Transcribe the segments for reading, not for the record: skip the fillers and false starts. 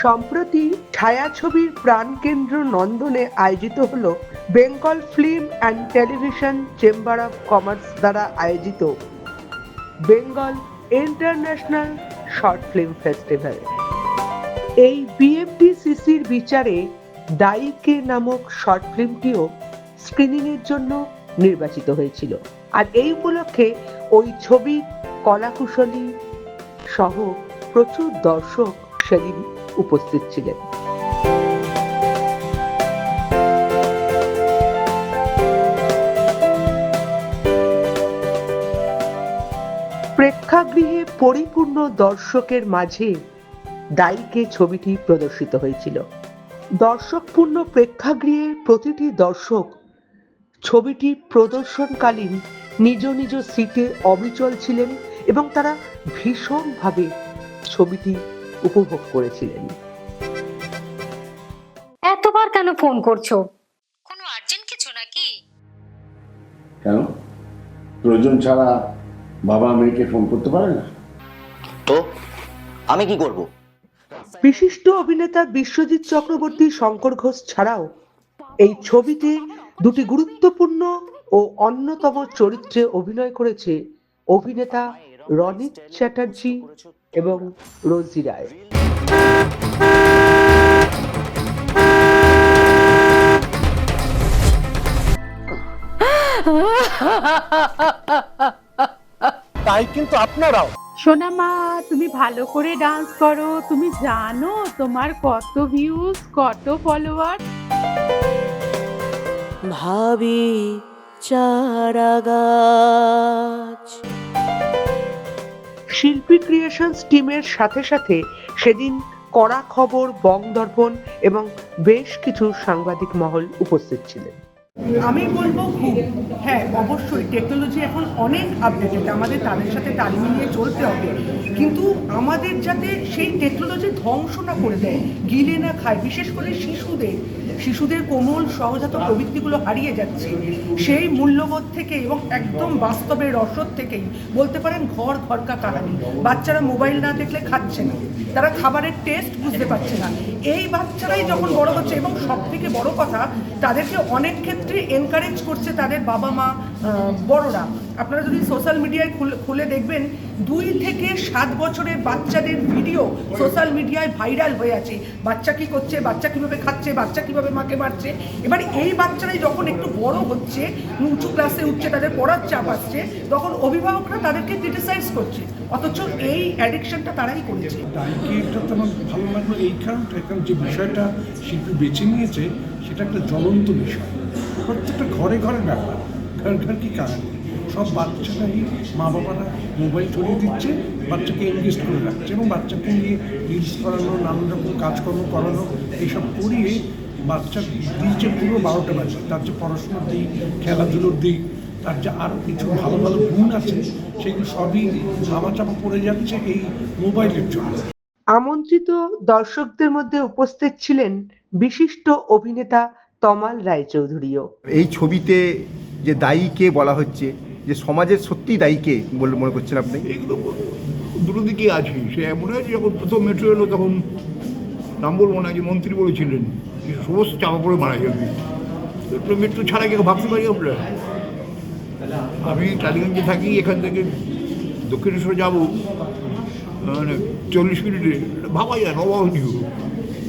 সম্প্রতি ছায়াছবির প্রাণকেন্দ্র নন্দনে আয়োজিত হল Bengal film and television chamber of commerce দ্বারা আয়োজিত Bengal international short film festival. এই বিএফডিসিসির বিচারে দায়ীকে নামক শর্ট ফিল্মটিও স্ক্রিনিংয়ের জন্য নির্বাচিত হয়েছিল। আর এই উপলক্ষে ওই ছবির কলাকুশলী সহ প্রচুর দর্শক সেদিন উপস্থিত ছিলেন। প্রেক্ষাগৃহে পরিপূর্ণ দর্শকের মাঝে দায়ীকে ছবিটি প্রদর্শিত হয়েছিল। দর্শকপূর্ণ প্রেক্ষাগৃহের প্রতিটি দর্শক ছবিটি প্রদর্শনকালীন নিজ নিজ সিটে অবিচল ছিলেন এবং তারা ভীষণভাবে ছবিটি উপভোগ করেছিলেন। এতবার কেন ফোন করছো? কোনো আর্জেন্ট কিছু নাকি? কেন প্রয়োজন ছাড়া বাবা মেয়েকে ফোন করতে পারে না? তো আমি কি করব? বিশিষ্ট অভিনেতা বিশ্বজিৎ চক্রবর্তী, শঙ্কর ঘোষ ছাড়াও এই ছবিতে দুটি গুরুত্বপূর্ণ ও অন্যতম চরিত্রে অভিনয় করেছে অভিনেতা রনিত চ্যাটার্জি এবং রোজি রায়। তাই কিন্তু আপনারাও সোনা মা, তুমি ভালো করে ডান্স করো। তুমি জানো তোমার কত ভিউজ, কত ফলোয়ার? ভাবি চারা গাছ। শিল্পী ক্রিয়েশনস টিমের সাথে সাথে সেদিন কড়া খবর, বং দর্পণ এবং বেশ কিছু সাংবাদিক মহল উপস্থিত ছিলেন। আমি বলবো খুব, হ্যাঁ অবশ্যই টেকনোলজি এখন অনেক আপডেটেড, আমাদের তাদের সাথে তাল মিলিয়ে চলতে হবে, কিন্তু আমাদের যাতে সেই টেকনোলজি ধ্বংস না করে দেয়, গিলে না খায়। বিশেষ করে শিশুদের কোমল সহজাত প্রবৃত্তিগুলো হারিয়ে যাচ্ছে। সেই মূল্যবোধ থেকে এবং একদম বাস্তবের রসদ থেকেই বলতে পারেন ঘরকা কাহানি। বাচ্চারা মোবাইল না দেখলে খাচ্ছে না, তারা খাবারের টেস্ট বুঝতে পারছে না। এই বাচ্চারাই যখন বড় হচ্ছে এবং সব থেকে বড় কথা, তাদেরকে অনেক ক্ষেত্রে এনকারেজ করছে তাদের বাবা মা, বড়রা। আপনারা যদি সোশ্যাল মিডিয়ায় খুলে দেখবেন, 2 থেকে 7 বছরের বাচ্চাদের ভিডিও সোশ্যাল মিডিয়ায় ভাইরাল হয়ে আছে। বাচ্চা কি করছে, বাচ্চা কিভাবে খাচ্ছে, বাচ্চা কিভাবে মাকে মারছে। এবার এই বাচ্চারাই যখন একটু বড় হচ্ছে, উঁচু ক্লাসে উঠছে, তাদের পড়ার চাপ আসছে, তখন অভিভাবকরা তাদেরকে ক্রিটিসাইজ করছে, অথচ এই অ্যাডিকশনটা তারাই করেছে। এটা তো আমার ভালো লাগলো এই কারণটা, কারণ যে বিষয়টা শিল্পী বেছে নিয়েছে সেটা একটা জ্বলন্ত বিষয়। প্রত্যেকটা ঘরে ঘরের ব্যাপার, ঘর কি কাহিনী। সব বাচ্চারাই, মা বাবারা মোবাইল ছড়িয়ে দিচ্ছে, বাচ্চাকে এনগেজ করে রাখছে এবং বাচ্চাকে নিয়ে রিলস করানো, নানান রকম কাজকর্ম করানো, এইসব করিয়ে বাচ্চা দিয়েছে পুরো 12টা বাজে। তার যে পড়াশোনার দিক, খেলাধুলোর দিক, তার যে আরও কিছু ভালো ভালো গুণ আছে, সেগুলো সবই ধামাচাপা পড়ে যাচ্ছে এই মোবাইলের জন্য। আমন্ত্রিত দর্শকদের মধ্যে উপস্থিত ছিলেন বিশিষ্ট অভিনেতা তমাল রায়চৌধুরীও। এই ছবিতে যে দায়ীকে বলা হচ্ছে, যে সমাজের সত্যি দায়ীকে বলে মনে করছেন আপনি? এগুলো দুটো দিকই আছে। সে মনে হয় যখন প্রথম মেট্রো এলো তখন নাম বলবো না, যে মন্ত্রী বলেছিলেন সমস্ত চাপা পড়ে মারা যাবে। মেট্রো ছাড়া কেউ ভাবতে পারি আমরা? আমি টালিগঞ্জে থাকি, এখান থেকে দক্ষিণেশ্বর যাবো মানে 40 মিনিটে, ভাবা যায় না, অভাবনীয়।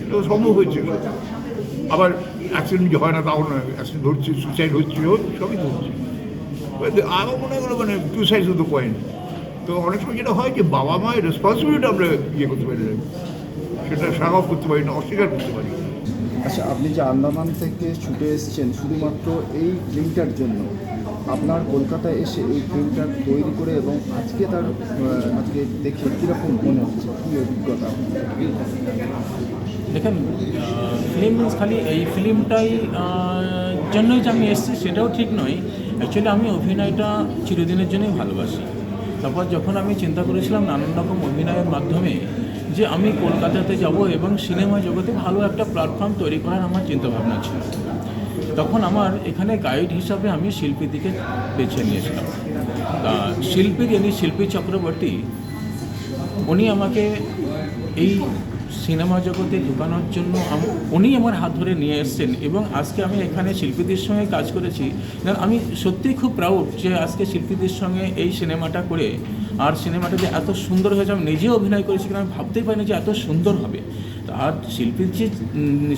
এটা সম্ভব হয়েছে। আবার অ্যাক্সিডেন্ট হয় না তাও নয়, অ্যাক্সিডেন্ট হচ্ছে, সুইসাইড হচ্ছে, সবই তো হচ্ছে। আরও মনে করো মানে 2 সাইডস অফ দ্য পয়েন্ট। তো অনেক সময় যেটা হয় যে বাবা মায়ের রেসপন্সিবিলিটি আমরা করতে পারি না, সেটা সাগফ করতে পারি না, অস্বীকার করতে পারি। আচ্ছা, আপনি যে আন্দামান থেকে ছুটে এসেছেন শুধুমাত্র এই ফিল্মটার জন্য, আপনার কলকাতায় এসে এই ফিল্মটা তৈরি করে এবং আজকে দেখে কীরকম মনে হচ্ছে, কী অভিজ্ঞতা? দেখেন, ফিল্ম মিনস খালি এই ফিল্মটাই জন্যই যে আমি এসেছি সেটাও ঠিক নয়। অ্যাকচুয়ালি আমি অভিনয়টা চিরদিনের জন্যই ভালোবাসি। তারপর যখন আমি চিন্তা করেছিলাম নানান রকম অভিনয়ের মাধ্যমে যে আমি কলকাতাতে যাব এবং সিনেমা জগতে ভালো একটা প্ল্যাটফর্ম তৈরি করার আমার চিন্তাভাবনা ছিল, তখন আমার এখানে গাইড হিসাবে আমি শিল্পীদিকে বেছে নিয়েছিলাম। শিল্পী চক্রবর্তী, উনি আমাকে এই সিনেমা জগতে ঢুকানোর জন্য উনি আমার হাত ধরে নিয়ে এসেছেন এবং আজকে আমি এখানে শিল্পীদের সঙ্গে কাজ করেছি। আমি সত্যিই খুব প্রাউড যে আজকে শিল্পীদের সঙ্গে এই সিনেমাটা করে, আর সিনেমাটা যে এত সুন্দর হয়েছে, আমি নিজেও অভিনয় করেছি কিন্তু আমি ভাবতেই পারিনি যে এত সুন্দর হবে। আর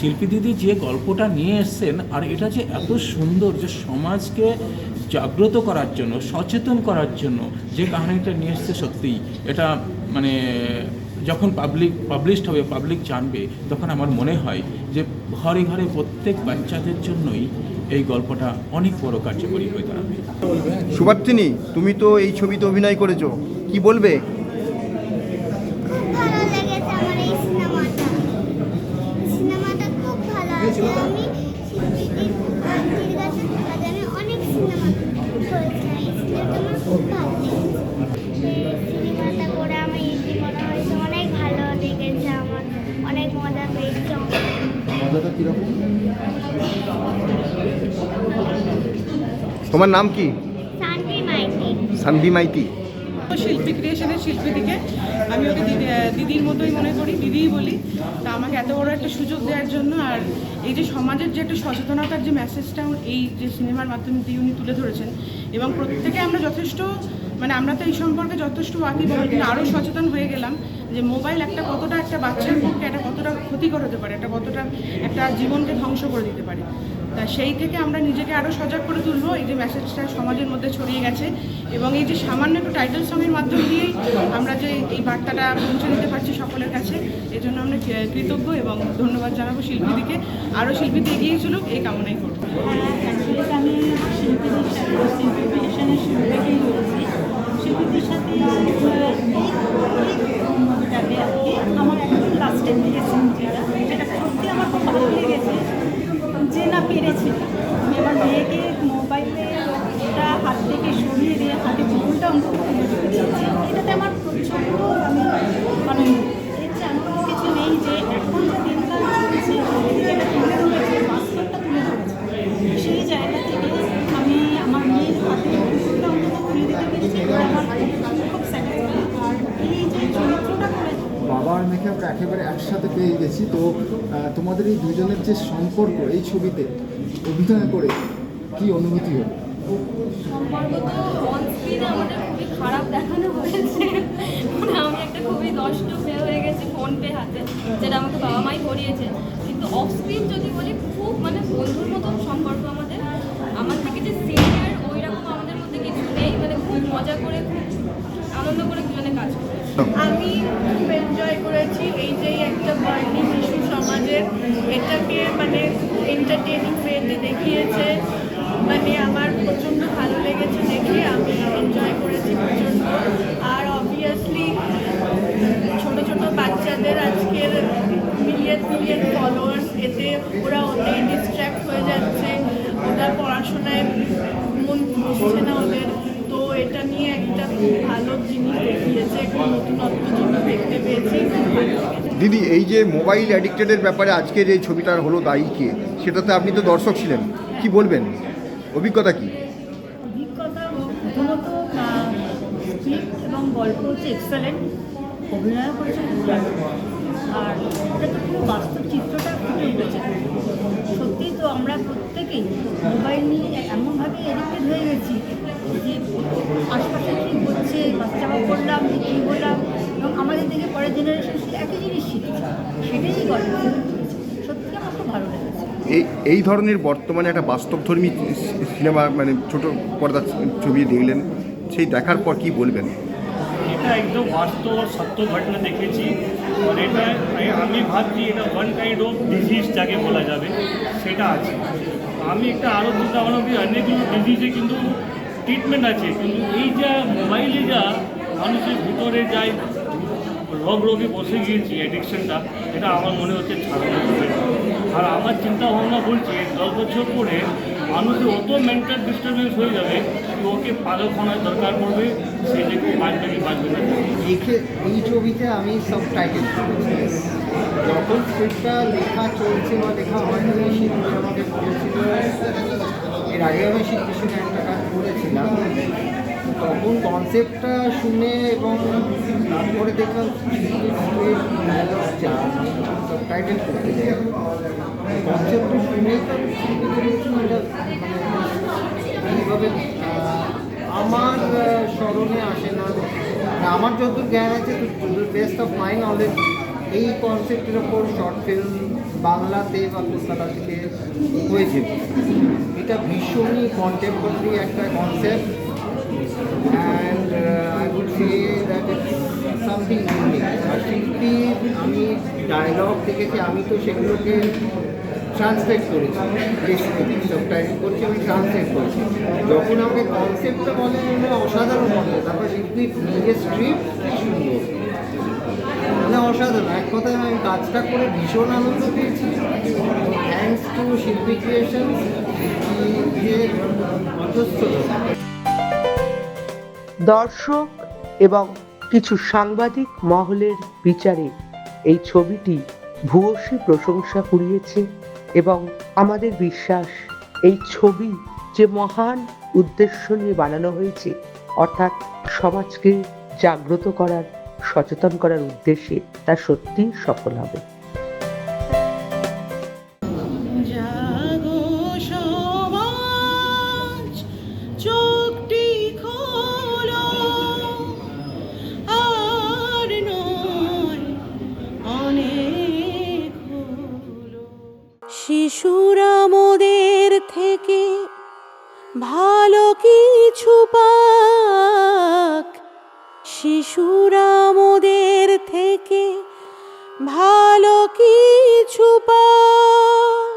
শিল্পী দিদি যে গল্পটা নিয়ে এসছেন, আর এটা যে এত সুন্দর, যে সমাজকে জাগ্রত করার জন্য, সচেতন করার জন্য যে কাহিনীটা নিয়ে এসছে, সত্যিই এটা মানে যখন পাবলিশড হবে, পাবলিক জানবে, তখন আমার মনে হয় যে ঘরে ঘরে প্রত্যেক বাচ্চাদের জন্যই এই গল্পটা অনেক বড় কার্যকরী হয়ে দাঁড়াবে। সুভাষিনী, তুমি তো এই ছবিতে অভিনয় করেছো, কি বলবে? ভালো লেগেছে আমার এই সিনেমাটা। সিনেমাটা খুব ভালো আছে। আমি শিল্পীদের কাছে আমি অনেক সিনেমা করেছি, এই সিনেমাটা আমার খুব ভালো লেগেছে। সিনেমাটা করে আমার ইতি মনে হয়েছে অনেক ভালো লেগেছে, আমার অনেক মজা পেয়েছি। মজাটা কীরকম? তোমার নাম কি? শান্তি মাইতি। সানভি মাইতি। শিল্পী ক্রিয়েশনের শিল্পীদিকে আমি ওকে দিদির মতোই মনে করি, দিদিই বলি। তা আমাকে এত বড় একটা সুযোগ দেওয়ার জন্য, আর এই যে সমাজের যে একটা সচেতনতার যে মেসেজটা এই যে সিনেমার মাধ্যমে দিয়ে উনি তুলে ধরেছেন, এবং প্রত্যেকে আমরা যথেষ্ট মানে আমরা তো এই সম্পর্কে যথেষ্ট ওয়াকিবহাল, কিন্তু আরও সচেতন হয়ে গেলাম যে মোবাইল কতটা একটা বাচ্চার পক্ষে এটা কতটা ক্ষতিকর হতে পারে, এটা কতটা একটা জীবনকে ধ্বংস করে দিতে পারে। তা সেই থেকে আমরা নিজেকে আরও সজাগ করে তুলবো। এই যে মেসেজটা সমাজের মধ্যে ছড়িয়ে গেছে, এবং এই যে সামান্য একটু টাইটেল সঙের মাধ্যম দিয়েই আমরা যে এই বার্তাটা পৌঁছে দিতে পারছি সকলের কাছে, এই জন্য আমরা কৃতজ্ঞ এবং ধন্যবাদ জানাবো শিল্পীদিকে। আরও শিল্পীতে এগিয়ে চলুক এই কামনাই করবো। আমি শিল্পীদের শিল্পীকেই রয়েছি, শিল্পীদের সাথে মুভিটাতে আর কি আমার একদম লাস্টের দিকে যেটা সত্যি আমার খুব ভালো লেগেছে, যে না পেরেছি আমি আমার মেয়েকে মোবাইলটা হাত থেকে সরিয়ে দিয়ে হাতে পুতুলটা অন্তত দিয়েছি। এটাতে আমার প্রচণ্ড আমি আনন্দ। এর চেয়ে এমন কিছু নেই যে এখন যে দিনকাল চলছে যেটা তুলে ধরেছে, বাস্তবটা তুলে ধরেছে, সেই জায়গা থেকে আমি আমার মেয়ের হাতে পুতুলটা অন্তত তুলে দিতে পেরেছি, আমার খুব স্যাটিসফাই। আর এই যে চরিত্রটা করেছে, বাবা আর মেয়েকে আমরা একেবারে একসাথে পেয়ে গেছি। তো তোমাদের এই দুজনের যে সম্পর্ক এই ছবিতে অভিনয় করে কি অনুভূতি হলো? সম্পর্ক তো অন স্ক্রিনে আমাদের খুবই খারাপ দেখানো হয়েছে, মানে আমি একটা খুবই নষ্ট মেয়ে হয়ে গেছি ফোন পে হাতে, যেটা আমাকে বাবা মাই করিয়েছে। কিন্তু অফ স্ক্রিন যদি বলি খুব মানে বন্ধুর মতন সম্পর্ক আমাদের। আমার থেকে যে সিনিয়র ওই রকম আমাদের মধ্যে কিছু নেই, মানে খুব মজা করে খুব আনন্দ করে দুজনে কাজ করে। আমি খুব এনজয় করেছি এই যে একটা বার্নিং ইস্যু সমাজের, এটাকে মানে এন্টারটেনিং ওয়েতে দেখিয়েছে, মানে আমার প্রচণ্ড ভালো লেগেছে দেখে, আমি এনজয় করেছি প্রচণ্ড। আর অবভিয়াসলি ছোটো ছোটো বাচ্চাদের আজকের মিলিয়ন ফলোয়ার্স, এতে ওরা ওতেই ডিস্ট্র্যাক্ট হয়ে যাচ্ছে, ওরা পড়াশোনায় মন বসছে না ওদের। তো এটা নিয়ে একটা খুব ভালো জিনিস দেখিয়েছে, একটা নতুনত্ব জিনিস দেখতে পেয়েছি। দিদি, এই যে মোবাইল অ্যাডিক্টেডের ব্যাপারে আজকে যে ছবিটা হলো দায়ী কে, সেটাতে আপনি তো দর্শক ছিলেন, কি বলবেন, অভিজ্ঞতা কি? অভিজ্ঞতা প্রথমত স্ক্রিপ্ট এবং গল্প হচ্ছে এক্সেলেন্ট, অভিনয় করেছে খুব ভালো, আর এটা তো খুব বাস্তব চিত্রটা ফুটে উঠেছে। সত্যিই তো আমরা প্রত্যেকেই মোবাইল নিয়ে এমনভাবে এডিক্টেড হয়ে গেছি যে আশপাশে কী হচ্ছে, বাচ্চাও করলাম যে কী বললাম, এবং আমাদের দিকে পরের জেনারেশন একই জিনিস শিখছে, সেটাই গল্প সত্যি আমার খুব ভালো লেগেছে। এই ধরনের বর্তমানে একটা বাস্তবধর্মী সিনেমা, মানে ছোট পর্দার ছবি দেখলেন, সেই দেখার পর কি বলবেন? এটা একদম বাস্তব আর সত্য ঘটনা দেখেছি, আর এটা আমি ভাবছি এটা ওয়ান কাইন্ড অফ ডিজিজ যাকে বলা যাবে সেটা আছে। আমি একটা আরও চিন্তা ভাবনা করি, অনেকগুলো ডিজিজে কিন্তু ট্রিটমেন্ট আছে, কিন্তু এই যা মোবাইলে যা মানুষের ভিতরে যায় রোগে বসে গিয়েছি অ্যাডিকশনটা, এটা আমার মনে হচ্ছে ছাড়ানো যাবে। আর আমার চিন্তা ভাবনা বলছে 10 বছর পরে মানুষের অত মেন্টাল ডিস্টারবেন্স হয়ে যাবে যে ওকে পাগলখানার দরকার পড়বে, সে দেখে বাঁচবে কি বাঁচবে না। এই ছবিতে আমি সব টাইটেল যখন স্ক্রিপ্টটা লেখা চলছে বা লেখা হয়নি, শিল্পী আমাকে বলেছিল, এর আগে আমি শিল্পীর সঙ্গে একটা কাজ করেছিলাম, তখন কনসেপ্টটা শুনে এবং তারপরে দেখলাম সাবটাইটেল করতে যাই কনসেপ্টটা শুনেই তো আমি চিন্তা করেছিলাম এটা এইভাবে আমার স্মরণে আসে না, আমার যতদূর জ্ঞান আছে to the best of my knowledge এই কনসেপ্টের ওপর শর্ট ফিল্ম বাংলাতে বা কলকাতা থেকে হয়েছে। এটা ভীষণই কন্টেম্পোরারি একটা concept and I would say that it's something unique. আর শিল্পী আমি ডায়লগ দেখেছি, আমি তো সেগুলোকে ট্রান্সলেট করেছি, বেসিক্যালি সাবটাইটেল করছি, আমি ট্রান্সলেট করেছি। যখন আমাকে কনসেপ্টটা বলে অসাধারণ মনে, তারপর শিল্পী নিজের স্ক্রিপ্ট সুন্দর, মানে অসাধারণ। এক কথায় আমি কাজটা করে ভীষণ আনন্দ পেয়েছি। থ্যাঙ্কস টু শিল্পী ক্রিয়েশন, শিল্পীর অজস্র। দর্শক এবং কিছু সাংবাদিক মহলের বিচারে এই ছবিটি ভূয়সী প্রশংসা কুড়িয়েছে এবং আমাদের বিশ্বাস এই ছবি যে মহান উদ্দেশ্য নিয়ে বানানো হয়েছে, অর্থাৎ সমাজকে জাগ্রত করার, সচেতন করার উদ্দেশ্যে, তা সত্যিই সফল হবে। শিশুরা মোদের থেকে ভালো কিছু পাক, শিশুরা মোদের থেকে ভালো কিছু পাক।